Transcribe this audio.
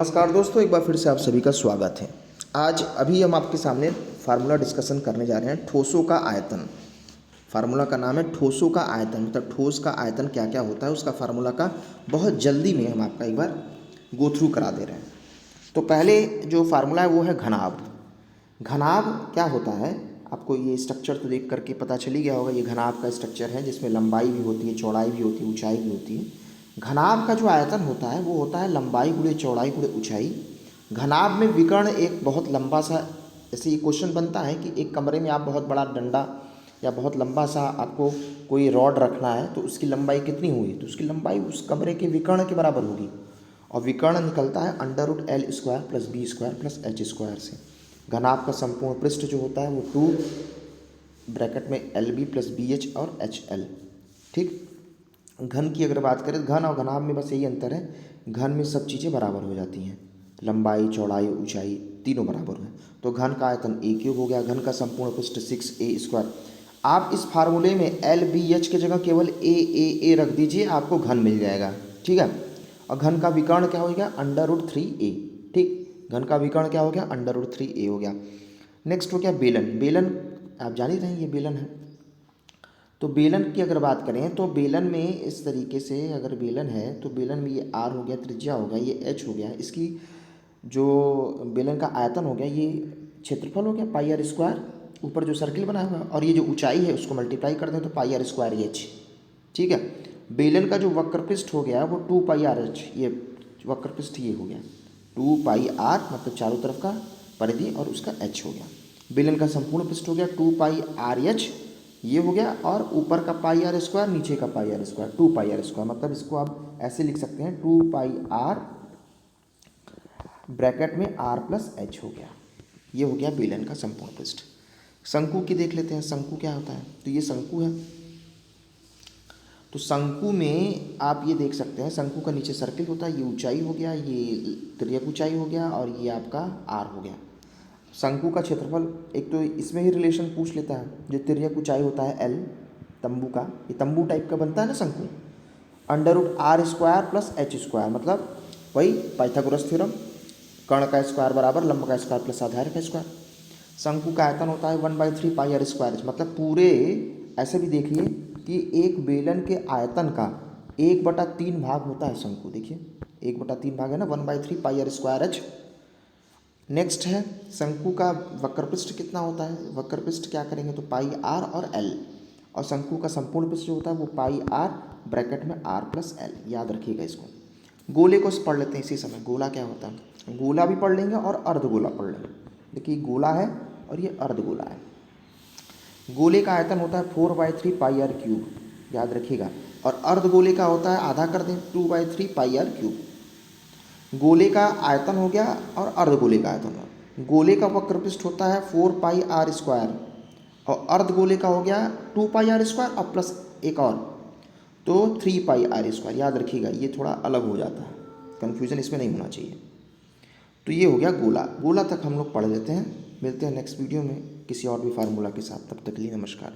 नमस्कार दोस्तों, एक बार फिर से आप सभी का स्वागत है। आज अभी हम आपके सामने फार्मूला डिस्कशन करने जा रहे हैं ठोसों का आयतन। फार्मूला का नाम है ठोसों का आयतन, मतलब ठोस का आयतन क्या क्या होता है उसका फार्मूला का बहुत जल्दी में हम आपका एक बार गो थ्रू करा दे रहे हैं। तो पहले जो फार्मूला है वो है घनाभ। घनाभ क्या होता है, आपको ये स्ट्रक्चर तो देख करके पता चल ही गया होगा। ये घनाभ का स्ट्रक्चर है जिसमें लंबाई भी होती है, चौड़ाई भी होती है, ऊंचाई भी होती है। घनाभ का जो आयतन होता है वो होता है लंबाई गुणे चौड़ाई गुणे ऊंचाई। घनाभ में विकर्ण एक बहुत लंबा सा, ऐसे ये क्वेश्चन बनता है कि एक कमरे में आप बहुत बड़ा डंडा या बहुत लंबा सा आपको कोई रॉड रखना है तो उसकी लंबाई कितनी होगी, तो उसकी लंबाई उस कमरे के विकर्ण के बराबर होगी। और विकर्ण निकलता है √L² + B² + H² से। घनाभ का संपूर्ण पृष्ठ जो होता है वो 2 ब्रैकेट में LB + BH और HL। ठीक। घन की अगर बात करें, घन और घनाभ में बस यही अंतर है, घन में सब चीज़ें बराबर हो जाती हैं, लंबाई चौड़ाई ऊंचाई तीनों बराबर हैं। तो घन का आयतन A³ हो गया। घन का संपूर्ण पृष्ठ 6A²। आप इस फार्मूले में LBH की जगह केवल A रख दीजिए, आपको घन मिल जाएगा। ठीक है। और घन का विकर्ण क्या हो गया, √3A। ठीक। घन का विकर्ण क्या हो गया, √3A हो गया। नेक्स्ट हो गया बेलन। बेलन आप जान ही रहे हैं, ये बेलन है। तो बेलन की अगर बात करें तो बेलन में इस तरीके से अगर बेलन है तो बेलन में ये R हो गया, त्रिज्या हो गया, ये H हो गया। इसकी जो बेलन का आयतन हो गया, ये क्षेत्रफल हो गया πr²। ऊपर जो सर्किल बना हुआ है और ये जो ऊंचाई है उसको मल्टीप्लाई कर दें तो πr²H। ठीक है। बेलन का जो वक्रपृष्ठ हो गया वो 2πRH, ये वक्रपृष्ठ ये हो गया 2πr, मतलब चारों तरफ का परिधि, और उसका H हो गया। बेलन का संपूर्ण पृष्ठ हो गया 2πRH, ये हो गया, और ऊपर का πr², नीचे का πr², 2πr²। मतलब इसको आप ऐसे लिख सकते हैं 2πr ब्रैकेट में r + h हो गया। ये हो गया बेलन का संपूर्ण पृष्ठ। शंकु की देख लेते हैं, शंकु क्या होता है। तो ये शंकु है। तो शंकु में आप ये देख सकते हैं, शंकु का नीचे सर्किल होता है, ये ऊंचाई हो गया, ये तिर्यक ऊंचाई हो गया, और ये आपका r हो गया। शंकु का क्षेत्रफल, एक तो इसमें ही रिलेशन पूछ लेता है, जो तिर्यक ऊंचाई होता है L, तंबू का, ये तंबू टाइप का बनता है ना शंकु, √r² + H², मतलब वही पाइथागोरस थ्योरम, कर्ण का स्क्वायर बराबर लंब का स्क्वायर प्लस आधार का स्क्वायर। शंकु का आयतन होता है 1/3 πr²। मतलब पूरे ऐसे भी देखिए कि एक बेलन के आयतन का 1/3 भाग होता है शंकु। देखिए 1/3 भाग है ना, 1/3 πr²H। नेक्स्ट है शंकु का वक्रपृष्ठ कितना होता है। वक्रपृष्ठ क्या करेंगे तो πr और L, और शंकु का संपूर्ण पृष्ठ जो होता है वो πr ब्रैकेट में r + L। याद रखिएगा इसको। गोले को पढ़ लेते हैं इसी समय। गोला क्या होता है, गोला भी पढ़ लेंगे और अर्धगोला पढ़ लेंगे। देखिए गोला है और ये अर्धगोला है। गोले का आयतन होता है 4/3 πr³, याद रखिएगा। और अर्धगोले का होता है, आधा कर दें, 2/3 πr³। गोले का आयतन हो गया और अर्धगोले का आयतन हो। गोले का वक्रपृष्ठ होता है 4πr², और अर्धगोले का हो गया 2πr² और प्लस एक और, तो 3πr²। याद रखिएगा, ये थोड़ा अलग हो जाता है, कन्फ्यूज़न इसमें नहीं होना चाहिए। तो ये हो गया गोला। गोला तक हम लोग पढ़ लेते हैं। मिलते हैं नेक्स्ट वीडियो में किसी और भी फार्मूला के साथ। तब तक के लिए नमस्कार।